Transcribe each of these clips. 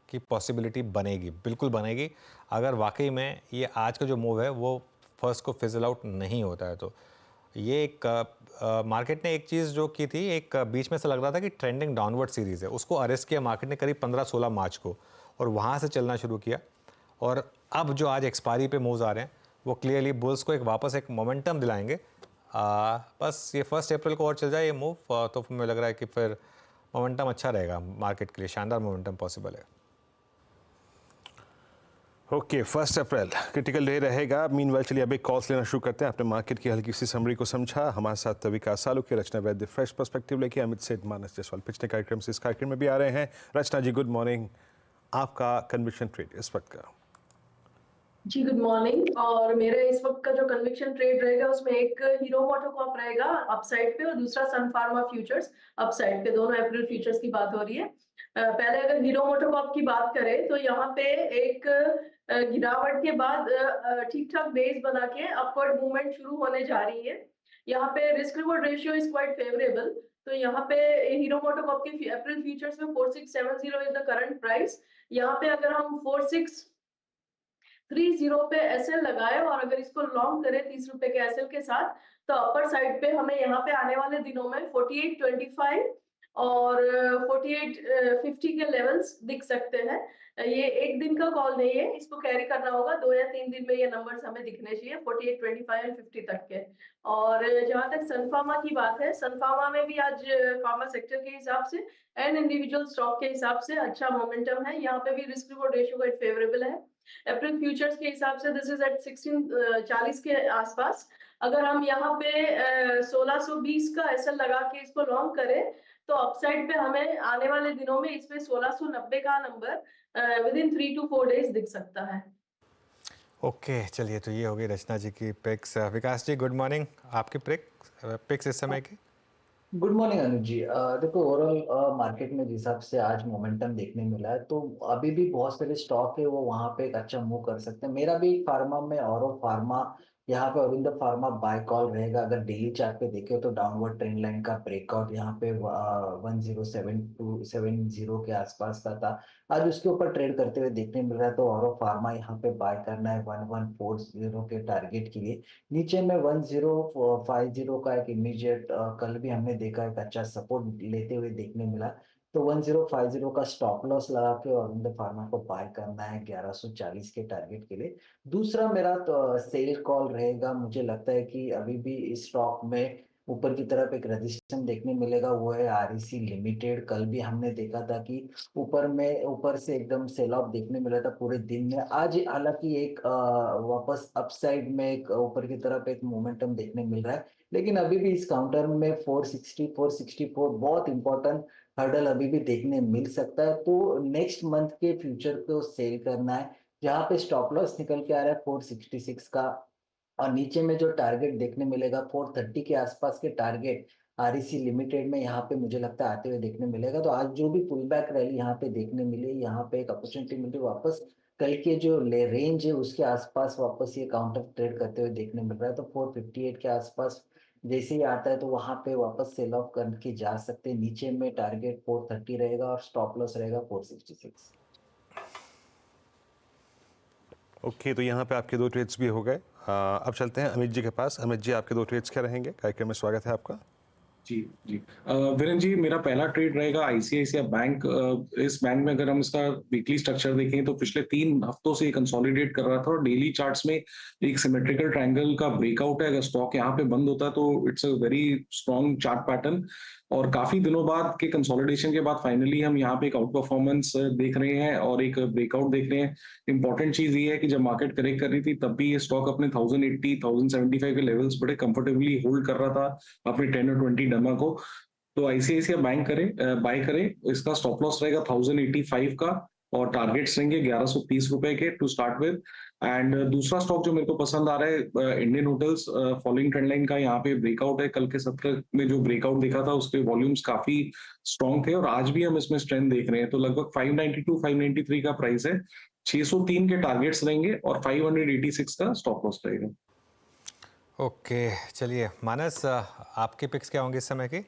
की पॉसिबिलिटी बनेगी, बिल्कुल बनेगी, अगर वाकई में ये आज का जो मूव है वो फर्स्ट को फिजल आउट नहीं होता है। तो ये एक मार्केट ने एक चीज़ जो की थी, एक बीच में से लग रहा था कि ट्रेंडिंग डाउनवर्ड सीरीज़ है, उसको अरेस्ट किया मार्केट ने करीब 15-16 मार्च को, और वहाँ से चलना शुरू किया। और अब जो आज एक्सपायरी पे मूव्स आ रहे हैं वो क्लियरली बुल्स को एक वापस एक मोमेंटम दिलाएंगे। बस ये 1 अप्रैल को और चल जाए ये मूव, तो मुझे लग रहा है कि फिर मोमेंटम अच्छा रहेगा मार्केट के लिए, शानदार मोमेंटम पॉसिबल है। ओके, 1 अप्रैल क्रिटिकल डे रहेगा। मीनवाइल चलिए अभी कॉल्स लेना शुरू करते हैं। आपने मार्केट की हल्की सी समरी को समझा। हमारे साथ विकास सालुक्य, रचना वैद्य फ्रेश पर्सपेक्टिव लेके, अमित सेठ, मानस जायसवाल पिछले कार्यक्रम से इस कार्यक्रम में भी आ रहे हैं। रचना जी गुड मॉर्निंग, आपका कन्विक्शन ट्रेड इस वक्त का? जी गुड मॉर्निंग। और मेरा इस वक्त का जो कन्विक्शन ट्रेड रहेगा उसमें एक हीरो मोटोकॉर्प रहेगा अपसाइड पे और दूसरा सन फार्मा फ्यूचर्स अपसाइड पे। दोनों अप्रैल फ्यूचर्स की बात हो रही है। पहले अगर हीरो मोटोकॉर्प की बात करें तो यहाँ पे एक गिरावट के बाद ठीक ठाक बेस बना के अपवर्ड मूवमेंट शुरू होने जा रही है। यहाँ पे risk reward ratio is quite favourable. तो यहाँ पे हीरो मोटोकॉर्प के अप्रैल फ्यूचर्स में 4670 इज द करंट प्राइस। यहाँ पे अगर हम 4630 पे एसएल लगाए और अगर इसको लॉन्ग करें 30 रुपए के एसएल के साथ, तो अपर साइड पे हमें यहाँ पे आने वाले दिनों में 4825 और 4850 के लेवल्स दिख सकते हैं। ये एक दिन का कॉल नहीं है, इसको कैरी करना होगा, 2 या 3 दिन में ये नंबर्स हमें दिखने चाहिए 4825 एंड 50 तक के। और जहां तक सन फार्मा की बात है, सन फार्मा में भी आज फार्मा सेक्टर के हिसाब से एंड इंडिविजुअल स्टॉक के हिसाब से अच्छा मोमेंटम है। यहाँ पे भी रिस्क रिवॉर्ड रेशियो का फेवरेबल है। अप्रैल फ्यूचर्स के हिसाब से दिस इज एट 1640 के आसपास। अगर हम यहाँ पे 1620 का एसएल लगा के इसको लॉन्ग करें तो अपसाइड पे हमें आने वाले दिनों में इसमें 1690 का number with in 3 to 4 days दिख सकता है। ओके, चलिए, तो ये हो गई रचना जी की पिक्स। विकास जी गुड मॉर्निंग, आपकी पिक्स इस समय की? गुड मॉर्निंग अनुज जी। देखो ओवरऑल मार्केट में जिस हिसाब से आज मोमेंटम देखने मिला है तो अभी भी बहुत सारे स्टॉक है वो वहां पे एक अच्छा मूव कर सकते हैं। मेरा भी फार्मा में औरो फार्मा, यहाँ पे अरविंद फार्मा बाय कॉल रहेगा। अगर डेली चार्ट पे देखे तो डाउनवर्ड ट्रेंड लाइन का ब्रेकआउट यहाँ पे 107270 के आसपास का था। आज उसके ऊपर ट्रेड करते हुए देखने मिल रहा है, तो औरो फार्मा यहाँ पे बाय करना है 1140 के टारगेट के लिए। नीचे में 1050 का एक इमीडिएट कल भी हमने देखा एक अच्छा सपोर्ट लेते हुए देखने मिला। तो 1050 का स्टॉप लॉस लगा के और अरविंद फार्मा को बाय करना है 1140 के टारगेट के लिए। दूसरा मेरा तो सेल कॉल रहेगा। मुझे लगता है कि अभी भी इस स्टॉक में ऊपर की तरफ एक रजिस्टेंस देखने मिलेगा, वो है आरईसी लिमिटेड। कल भी हमने देखा था कि ऊपर से एकदम सेल ऑफ देखने मिला था पूरे दिन में। आज हालांकि एक वापस अपसाइड में एक ऊपर की तरफ एक मोमेंटम देखने मिल रहा है, लेकिन अभी भी इस काउंटर में 460 464 बहुत इंपॉर्टेंट हर्डल अभी भी देखने मिल सकता है। तो नेक्स्ट मंथ के फ्यूचर को सेल करना है, जहां पे स्टॉप लॉस निकल के आ रहा है 466 का। और नीचे में जो टारगेट देखने मिलेगा 430 के आसपास के टारगेट आरईसी लिमिटेड में यहाँ पे मुझे लगता है आते हुए देखने मिलेगा। तो आज जो भी पुल बैक रैली यहाँ पे देखने मिली, यहाँ पे एक अपॉर्चुनिटी मिली वापस कल के जो रेंज है उसके आसपास वापस ये काउंटर ट्रेड करते हुए देखने मिल रहा है। तो 458 के आसपास जैसे ही आता है तो वहां पे वापस सेल ऑफ करके जा सकते हैं। नीचे में टारगेट 430 रहेगा और स्टॉप लॉस रहेगा 466। ओके, तो यहाँ पे आपके 2 ट्रेड्स भी हो गए। अब चलते हैं अमित जी के पास। अमित जी, आपके 2 ट्रेड्स क्या रहेंगे? कार्यक्रम में स्वागत है आपका। जी जी। वीरेन जी, मेरा पहला ट्रेड रहेगा आईसीआईसीआई बैंक। इस बैंक में अगर हम इसका वीकली स्ट्रक्चर देखें तो पिछले 3 हफ्तों से कंसोलिडेट कर रहा था और डेली चार्ट्स में एक सिमेट्रिकल ट्रायंगल का ब्रेकआउट है। अगर स्टॉक यहाँ पे बंद होता है तो it's a very strong chart pattern. और काफी दिनों बाद के कंसोलिडेशन के बाद फाइनली हम यहाँ पे एक आउट परफॉर्मेंस देख रहे हैं और एक ब्रेकआउट देख रहे हैं। इंपॉर्टेंट चीज ये है कि जब मार्केट करेक्ट कर रही थी तब भी ये स्टॉक अपने 1080 1075 के लेवल्स बड़े कंफर्टेबली होल्ड कर रहा था अपने 10 और 20 डमा को। तो आईसीआईसीआई बैंक करें, बाय करें। इसका स्टॉप लॉस रहेगा 1085 का और टारगेट्स रहेंगे 1130 रुपए के टू स्टार्ट विद। एंड दूसरा स्टॉक जो मेरे को पसंद आ रहा है Indian hotels. Following trend line का यहाँ पे ब्रेकआउट है। कल के सत्र में जो ब्रेकआउट देखा था उसके वॉल्यूम्स काफी स्ट्रॉन्ग थे और आज भी हम इसमें स्ट्रेंथ देख रहे हैं। तो लगभग 592 593 का प्राइस है, 603 के टारगेट्स रहेंगे और 586 का स्टॉप लॉस रहेगा। ओके, चलिए मानस, आपकी पिक्स क्या होंगी इस समय की?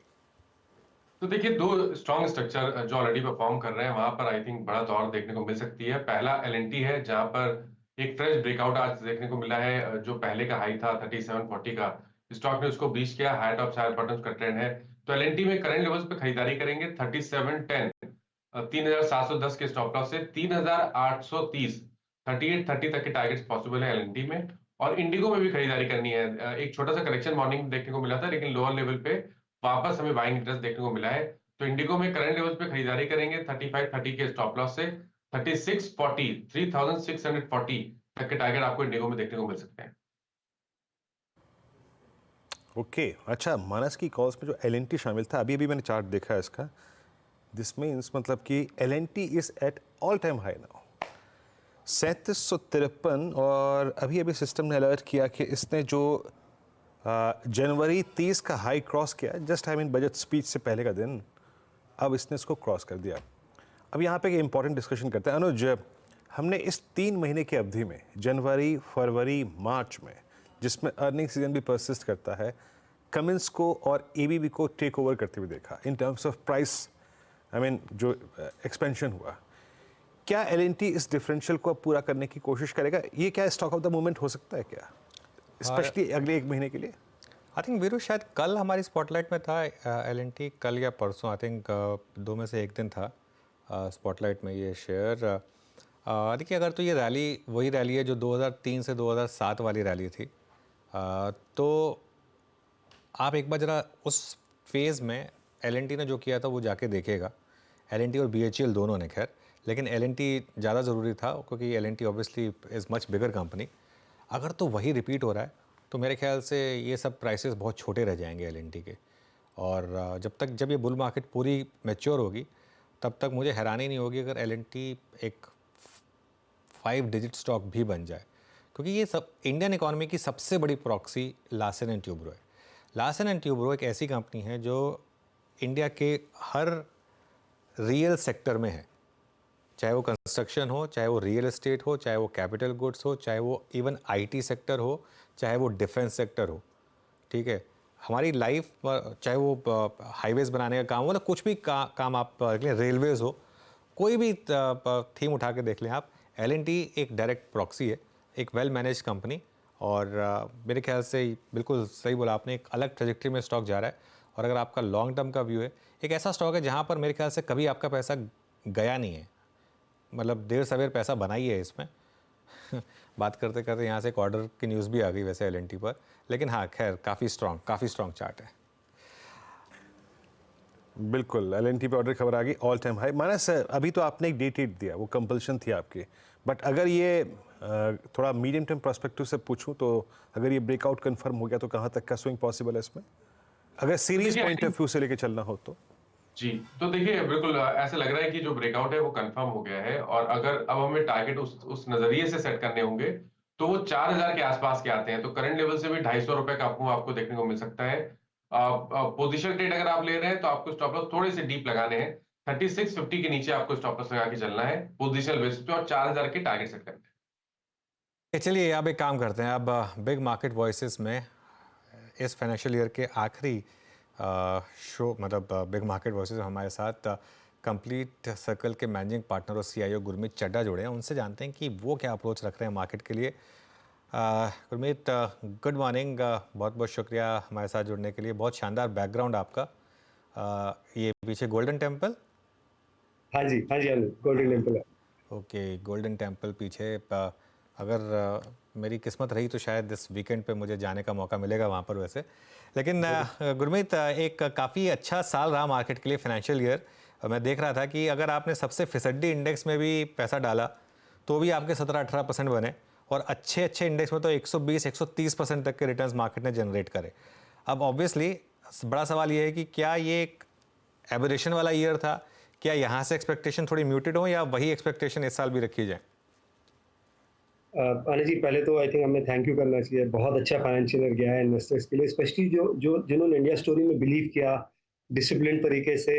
तो देखिए दो स्ट्रॉन्ग स्ट्रक्चर जो ऑलरेडी परफॉर्म कर रहे हैं वहां पर आई थिंक बड़ा दौर देखने को मिल सकती है। पहला एलएनटी है जहां पर एक फ्रेश ब्रेकआउट आज देखने को मिला है। जो पहले का हाई था 3740 का, स्टॉक ने उसको ब्रीच किया, हाई टॉप साइड बॉटम का ट्रेंड है। तो एलएनटी में करंट लेवल्स पे खरीदारी करेंगे 3710, 3710 के स्टॉप लॉस से 3830, 3830 तक के टारगेट्स पॉसिबल है एलएनटी में। और इंडिगो में भी खरीदारी करनी है। एक छोटा सा करेक्शन मॉर्निंग में देखने को मिला था, लेकिन लोअर लेवल पे वापस हमें बाइंग इंटरेस्ट देखने को मिला है। तो इंडिगो में करंट लेवल्स पे खरीदारी करेंगे 3530 के स्टॉप लॉस से 3640, 3640 तक के टारगेट आपको इंडिगो में देखने को मिल सकते हैं। ओके अच्छा, मानस की कॉल्स में जो एलएनटी शामिल था, अभी अभी मैंने चार्ट देखा है इसका, दिस मीन्स मतलब कि L&T is at all time high now 3753। और अभी अभी सिस्टम ने अलर्ट किया कि इसने जो जनवरी 30 का हाई क्रॉस किया, just I mean budget speech से पहले का दिन, अब इसने इसको क्रॉस कर दिया। अब यहाँ पे एक इम्पॉर्टेंट डिस्कशन करते हैं अनुज। हमने इस 3 महीने की अवधि में जनवरी, फरवरी, मार्च में, जिसमें अर्निंग सीजन भी परसिस्ट करता है, कमिंस को और एबीबी को टेक ओवर करते हुए देखा in terms of price, I mean जो एक्सपेंशन हुआ। क्या एलएनटी इस डिफरेंशियल को अब पूरा करने की कोशिश करेगा? ये क्या स्टॉक ऑफ द मोमेंट हो सकता है क्या, स्पेशली अगले 1 महीने के लिए? आई थिंक वीरू शायद कल हमारी स्पॉटलाइट में था एलएनटी, कल या परसों, आई थिंक 2 में से एक दिन था स्पॉटलाइट में ये शेयर। देखिए अगर तो ये रैली वही रैली है जो 2003 से 2007 वाली रैली थी, तो आप एक बार ज़रा उस फेज़ में एलएनटी ने जो किया था वो जाके देखेगा। एलएनटी और बीएचईएल दोनों ने, खैर, लेकिन एलएनटी ज़्यादा ज़रूरी था क्योंकि L&T obviously is much bigger company. अगर तो वही रिपीट हो रहा है तो मेरे ख्याल से ये सब प्राइसेस बहुत छोटे रह जाएंगे एलएनटी के। और जब ये बुल मार्केट पूरी मैच्योर होगी तब तक मुझे हैरानी नहीं होगी अगर एलएनटी एक 5 डिजिट स्टॉक भी बन जाए, क्योंकि ये सब इंडियन इकोनॉमी की सबसे बड़ी प्रॉक्सी लार्सन एंड ट्यूब्रो है। लार्सन एंड ट्यूब्रो एक ऐसी कंपनी है जो इंडिया के हर रियल सेक्टर में है, चाहे वो कंस्ट्रक्शन हो, चाहे वो रियल एस्टेट हो, चाहे वो कैपिटल गुड्स हो, चाहे वो इवन आईटी सेक्टर हो, चाहे वो डिफेंस सेक्टर हो। ठीक है, हमारी लाइफ, चाहे वो हाईवेज़ बनाने का काम हो, मतलब कुछ भी काम आप रेलवेज़ हो, कोई भी थीम उठा के देख लें आप, एलएनटी एक डायरेक्ट प्रॉक्सी है, एक वेल मैनेज कंपनी। और मेरे ख्याल से बिल्कुल सही बोला आपने, एक अलग ट्रेजेक्टरी में स्टॉक जा रहा है। और अगर आपका लॉन्ग टर्म का व्यू है, एक ऐसा स्टॉक है जहाँ पर मेरे ख्याल से कभी आपका पैसा गया नहीं है, मतलब देर सवेर पैसा बनाई है इसमें। बात करते करते यहाँ से एक ऑर्डर की न्यूज़ भी आ गई वैसे एलएनटी पर, लेकिन हाँ खैर काफ़ी स्ट्रॉन्ग चार्ट है। बिल्कुल, एलएनटी पे ऑर्डर खबर आ गई, ऑल टाइम हाई। मानस अभी तो आपने एक डेट दिया, वो कंपल्शन थी आपकी, बट अगर ये थोड़ा मीडियम टर्म पर्सपेक्टिव से पूछूं तो अगर ये ब्रेकआउट कंफर्म हो गया तो कहाँ तक का स्विंग पॉसिबल है इसमें, अगर सीरीज पॉइंट ऑफ व्यू से लेके चलना हो तो? जी, तो देखिए बिल्कुल ऐसा लग रहा है कि जो ब्रेकआउट है वो कंफर्म हो गया है। और अगर अब हमें टारगेट उस नजरिए से सेट करने होंगे तो वो 4000 के आसपास के आते हैं। तो करंट लेवल से भी 250 रुपए का आपको देखने को मिल सकता है। पोजीशन ट्रेड अगर आप ले रहे हैं तो आपको स्टॉप लॉस थोड़े से डीप लगाने हैं, 3650 के नीचे आपको स्टॉप लॉस लगा के चलना है पोजिशनल बेसिस पे, और 4000 के टारगेट सेट करना है। चलिए अब एक काम करते हैं, अब बिग मार्केट वॉइसेस में इस फाइनेंशियल ईयर के आखिरी शो, मतलब बिग मार्केट वॉइसेस में हमारे साथ कंप्लीट सर्कल के मैनेजिंग पार्टनर और सीईओ गुरमीत चड्ढा जुड़े हैं। उनसे जानते हैं कि वो क्या अप्रोच रख रहे हैं मार्केट के लिए। गुरमीत, गुड मॉर्निंग, बहुत बहुत शुक्रिया हमारे साथ जुड़ने के लिए। बहुत शानदार बैकग्राउंड आपका, ये पीछे गोल्डन टेम्पल। हाँ जी गोल्डन टेम्पल है। ओके, गोल्डन टेम्पल पीछे। अगर मेरी किस्मत रही तो शायद इस वीकेंड पे मुझे जाने का मौका मिलेगा वहाँ पर वैसे। लेकिन गुरमीत, एक काफ़ी अच्छा साल रहा मार्केट के लिए फाइनेंशियल ईयर। मैं देख रहा था कि अगर आपने सबसे फिसड्डी इंडेक्स में भी पैसा डाला तो भी आपके 17-18% बने, और अच्छे इंडेक्स में तो 120-130% तक के रिटर्न्स मार्केट ने जनरेट करे। अब ऑब्वियसली बड़ा सवाल ये है कि क्या ये एक एबरेशन वाला ईयर था, क्या यहाँ से एक्सपेक्टेशन थोड़ी म्यूटेड हो, या वही एक्सपेक्टेशन इस साल भी रखी जाए? अनिल जी, पहले तो आई थिंक हमें थैंक यू करना चाहिए। बहुत अच्छा फाइनेंशियल ईयर गया है इन्वेस्टर्स के लिए, स्पेशली जिन्होंने इंडिया स्टोरी में बिलीव किया, डिसिप्लिन तरीके से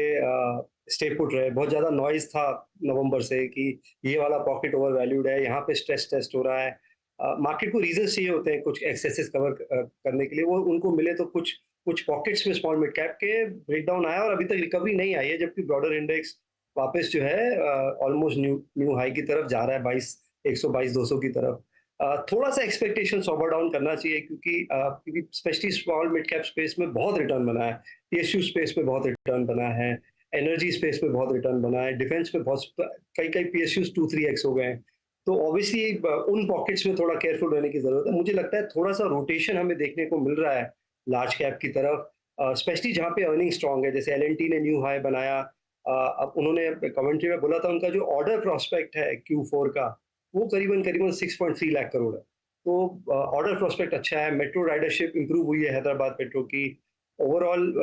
स्टे पुट रहे। बहुत ज़्यादा नॉइज था नवंबर से कि ये वाला पॉकेट ओवर वैल्यूड है, यहाँ पे स्ट्रेस टेस्ट हो रहा है। मार्केट को रीजंस चाहिए होते हैं कुछ एक्सेसेस कवर करने के लिए, वो उनको मिले तो कुछ कुछ पॉकेट्स में स्मॉल मिड कैप के ब्रेकडाउन आया और अभी तक रिकवरी नहीं आई है, जबकि ब्रॉडर इंडेक्स वापस जो है ऑलमोस्ट न्यू हाई की तरफ जा रहा है, 122 की तरफ। थोड़ा सा एक्सपेक्टेशन ओवर डाउन करना चाहिए, क्योंकि specially small mid cap space में बहुत रिटर्न बना है, पीएसयू स्पेस में बहुत रिटर्न बना है, एनर्जी स्पेस में बहुत रिटर्न बना है, डिफेंस में बहुत कई पीएसयूज 2-3x हो गए हैं। तो ऑब्वियसली उन पॉकेट्स में थोड़ा केयरफुल रहने की जरूरत है। मुझे लगता है थोड़ा सा रोटेशन हमें देखने को मिल रहा है लार्ज कैप की तरफ, स्पेशली जहाँ पे अर्निंग स्ट्रांग है, जैसे एलएनटी ने न्यू हाई बनाया। अब उन्होंने कमेंट्री में बोला था उनका जो ऑर्डर प्रोस्पेक्ट है Q4 का, वो करीबन 6.3 लाख करोड़ है। तो ऑर्डर प्रोस्पेक्ट अच्छा है, मेट्रो राइडरशिप इंप्रूव हुई है हैदराबाद मेट्रो की, ओवरऑल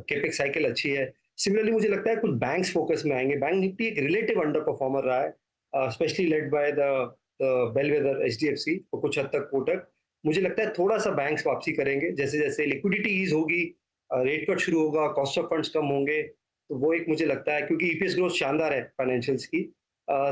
केपेक्स साइकिल अच्छी है। सिमिलरली मुझे लगता है कुछ बैंक्स फोकस में आएंगे। बैंक निफ्टी एक रिलेटिव अंडर परफॉर्मर रहा है, specially led by the bellwether HDFC और कुछ हद तक कोटक। मुझे लगता है थोड़ा सा बैंक्स वापसी करेंगे, जैसे जैसे लिक्विडिटी ईज होगी, रेट कट शुरू होगा, कॉस्ट ऑफ फंड्स कम होंगे, तो वो एक मुझे लगता है, क्योंकि ईपीएस ग्रोथ शानदार है फाइनेंशियल्स की।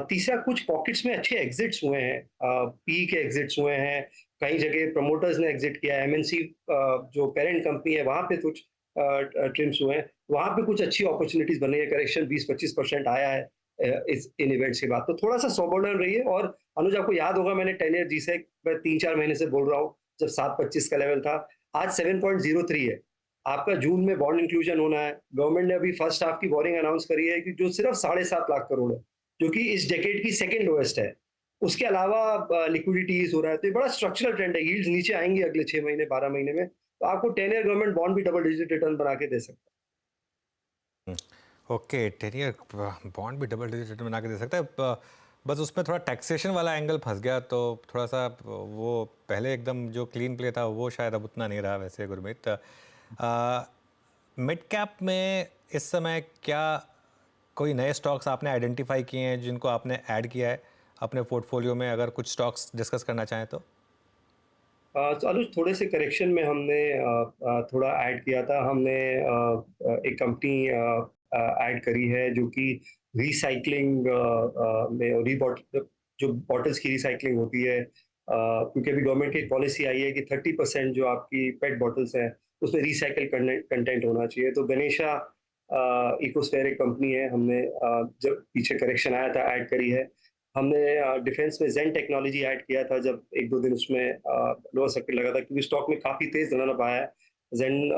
तीसरा, कुछ पॉकेट्स में अच्छे एग्जिट्स हुए हैं, पी के एग्जिट्स हुए हैं, कई जगह प्रमोटर्स ने एग्जिट किया है, एमएनसी जो पेरेंट कंपनी है वहाँ पे कुछ ट्रिम्स हुए हैं, वहाँ पे कुछ अच्छी अपॉर्चुनिटीज बनी है, करेक्शन 20-25% आया है इन इवेंट्स के बाद। तो थोड़ा सा सोबरन रहिए। और अनुज, आपको याद होगा मैंने 10 ईयर जीसेक मैं 3-4 महीने से बोल रहा हूँ, जब 7.25 का लेवल था, आज 7.03 है। आपका जून में बॉन्ड इंक्लूजन होना है। गवर्नमेंट ने अभी फर्स्ट हाफ की बोरिंग अनाउंस करी है कि जो सिर्फ 7.5 लाख करोड़ है, जो कि इस डेकेड की सेकेंड लोएस्ट है। उसके अलावा लिक्विडिटी हो रहा है, तो ये बड़ा स्ट्रक्चरल ट्रेंड है। यील्ड्स नीचे आएंगी अगले 6 महीने 12 महीने में, तो आपको 10 ईयर गवर्नमेंट बॉन्ड भी डबल डिजिट रिटर्न बना के दे सकता है। ओके, 10 ईयर बॉन्ड भी डबल डिजिट रिटर्न बना के दे सकता है। बस उसमें थोड़ा टैक्सेशन वाला एंगल फंस गया, तो थोड़ा सा वो पहले एकदम जो क्लीन प्ले था वो शायद अब उतना नहीं रहा वैसे गुरमीत। मिड कैप में इस समय क्या कोई नए स्टॉक्स आपने आइडेंटिफाई किए हैं जिनको आपने ऐड किया है अपने पोर्टफोलियो में? अगर कुछ स्टॉक्स डिस्कस करना चाहें तो। तो अनुज, थोड़े से करेक्शन में हमने थोड़ा ऐड किया था। हमने एक कंपनी ऐड करी है जो कि रिसाइकलिंग में जो बॉटल्स की रिसाइकलिंग होती है, क्योंकि अभी गवर्नमेंट की एक पॉलिसी आई है कि 30% जो आपकी पेट बॉटल्स हैं उसमें रिसाइकल कंटेंट होना चाहिए। तो गणेशा इकोस्फेयर एक कंपनी है, हमने जब पीछे करेक्शन आया था ऐड करी है। हमने डिफेंस में जेन टेक्नोलॉजी ऐड किया था जब 1-2 दिन उसमें लोअर सर्किट लगा था, क्योंकि स्टॉक में काफ़ी तेज रन अप आया है। जेन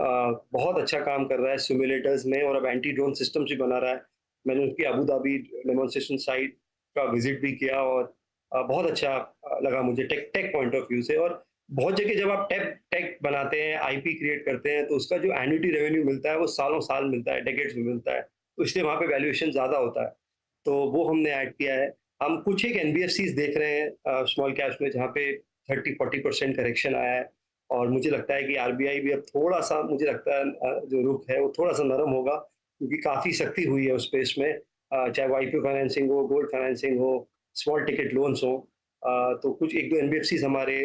बहुत अच्छा काम कर रहा है सिमुलेटर्स में, और अब एंटी ड्रोन सिस्टम्स भी बना रहा है। मैंने उसकी अबू धाबी डेमोन्स्ट्रेशन साइट का विजिट भी किया, और बहुत अच्छा लगा मुझे टेक पॉइंट ऑफ व्यू से। और बहुत जगह जब आप टेक बनाते हैं, आईपी क्रिएट करते हैं, तो उसका जो एन्युटी रेवेन्यू मिलता है वो सालों साल मिलता है, डेकेड्स में मिलता है, तो इसलिए वहाँ पे वैल्यूएशन ज़्यादा होता है। तो वो हमने ऐड किया है। हम कुछ एक एनबीएफसीज देख रहे हैं स्मॉल कैप्स में, जहाँ पे 30-40% करेक्शन आया है, और मुझे लगता है कि आरबीआई भी अब थोड़ा सा, मुझे लगता है जो रुख है वो थोड़ा सा नरम होगा, क्योंकि काफ़ी सख्ती हुई है उस स्पेस में, चाहे वो आईपीओ फाइनेंसिंग हो, गोल्ड फाइनेंसिंग हो, स्मॉल टिकट लोन्स हो। तो कुछ 1-2 एनबीएफसीज हमारे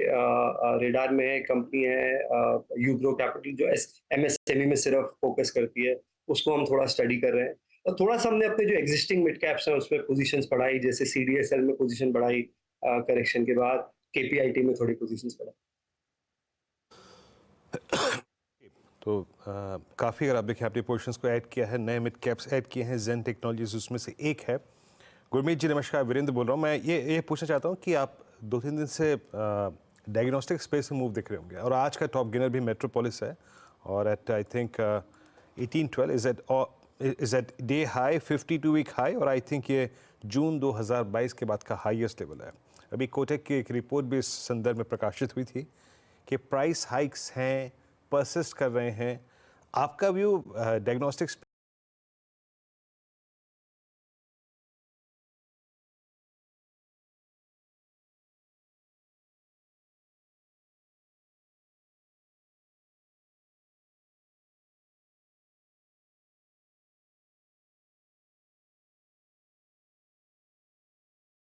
रेडार में है। कंपनी है यूग्रो कैपिटल जो एमएसएमई में सिर्फ फोकस करती है, उसको हम थोड़ा स्टडी कर रहे हैं। और थोड़ा सा हमने अपने जो एग्जिस्टिंग मिड कैप्स हैं उसमें पोजीशंस बढ़ाई, जैसे सीडीएसएल में पोजीशन बढ़ाई करेक्शन के बाद, केपीआईटी में थोड़ी पोजीशंस बढ़ाई। तो काफ़ी, अगर आप देखें, आपने पोजीशंस को ऐड किया है, नए मिड कैप्स ऐड किए हैं, जेन टेक्नोलॉजीज उसमें से एक है। गुरमीत जी नमस्कार, वीरेंद्र बोल रहा हूँ। मैं ये पूछना चाहता हूँ कि आप 2-3 दिन से डायग्नोस्टिक स्पेस में मूव दिख रहे होंगे, और आज का टॉप गेनर भी मेट्रोपोलिस है, और at I think 1812 is at day high, 52-week high, और आई थिंक ये जून 2022 के बाद का हाईएस्ट लेवल है। अभी कोटक की एक रिपोर्ट भी इस संदर्भ में प्रकाशित हुई थी कि प्राइस हाइक्स हैं, परसिस्ट कर रहे हैं। आपका व्यू डायग्नोस्टिक्स